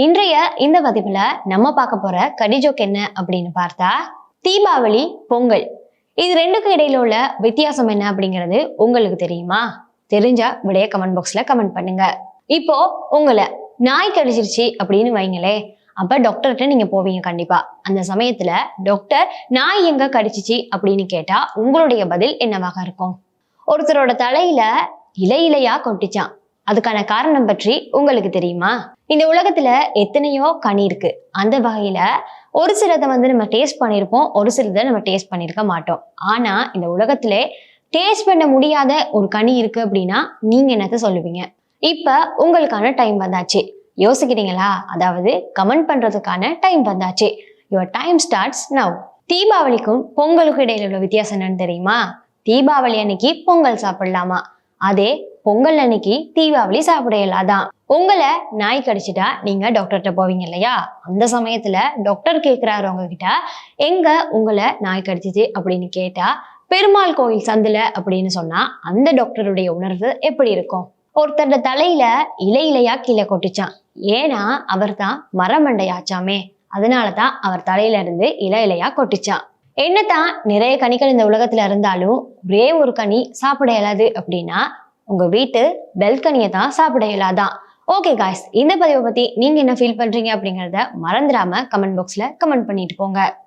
இன்றைய இந்த பதிவுல நம்ம பார்க்க போற கடி ஜோக் என்ன அப்படின்னு பார்த்தா, தீபாவளி, பொங்கல் இது ரெண்டுக்கும் இடையில உள்ள வித்தியாசம் என்ன அப்படிங்கிறது உங்களுக்கு தெரியுமா? தெரிஞ்சா விடைய கமெண்ட் பாக்ஸ்ல கமெண்ட் பண்ணுங்க. இப்போ உங்களை நாய் கடிச்சிருச்சு அப்படின்னு வைங்களே, அப்ப டாக்டர்கிட்ட நீங்க போவீங்க கண்டிப்பா. அந்த சமயத்துல டாக்டர் நாய் எங்க கடிச்சிச்சு அப்படின்னு கேட்டா உங்களுடைய பதில் என்னவாக இருக்கும்? ஒருத்தரோட தலையில இலை இலையா கொட்டிச்சான். அதுக்கான காரணம் பற்றி உங்களுக்கு தெரியுமா? இந்த உலகத்துல எத்தனையோ கனி இருக்கு. அந்த வகையில ஒரு சிலதை நம்ம டேஸ்ட் பண்ணியிருப்போம், ஒரு சிலதை நம்ம டேஸ்ட் பண்ணியிருக்க மாட்டோம். ஆனா இந்த உலகத்திலே டேஸ்ட் பண்ண முடியாத ஒரு கனி இருக்கு அப்படின்னா நீங்க என்னத்த சொல்லுவீங்க? இப்ப உங்களுக்கான டைம் வந்தாச்சு. யோசிக்கிறீங்களா? அதாவது கமெண்ட் பண்றதுக்கான டைம் வந்தாச்சு. Your time starts now. தீபாவளிக்கும் பொங்கலுக்கும் இடையில உள்ள வித்தியாசம் என்னன்னு தெரியுமா? தீபாவளி அன்னைக்கு பொங்கல் சாப்பிடலாமா, அதே பொங்கல் அன்னைக்கு தீபாவளி சாப்பிட இயலாதான். உங்களை நாய் கடிச்சிட்டா நீங்க டாக்டர்கிட்ட போவீங்க இல்லையா? அந்த சமயத்துல டாக்டர் கேட்கிறாரு உங்ககிட்ட, எங்க உங்களை நாய் கடிச்சிச்சு அப்படின்னு கேட்டா பெருமாள் கோயில் சந்துல அப்படின்னு சொன்னா அந்த டாக்டருடைய உணர்வு எப்படி இருக்கும்? ஒருத்தரோட தலையில இலை இலையா கீழே கொட்டிச்சான். ஏன்னா அவர் தான் மரமண்டையாச்சாமே, அதனாலதான் அவர் தலையில இருந்து இலை இலையா கொட்டிச்சான். என்னதான் நிறைய கனிகள் இந்த உலகத்துல இருந்தாலும் ஒரே ஒரு கனி சாப்பிட இயலாது அப்படின்னா உங்க வீட்டு பெல்கனியை தான் சாப்பிட இயலாதான். ஓகே காய்ஸ், இந்த பதிவை பத்தி நீங்க என்ன ஃபீல் பண்றீங்க அப்படிங்கறத மறந்துடாம கமெண்ட் பாக்ஸ்ல கமெண்ட் பண்ணிட்டு போங்க.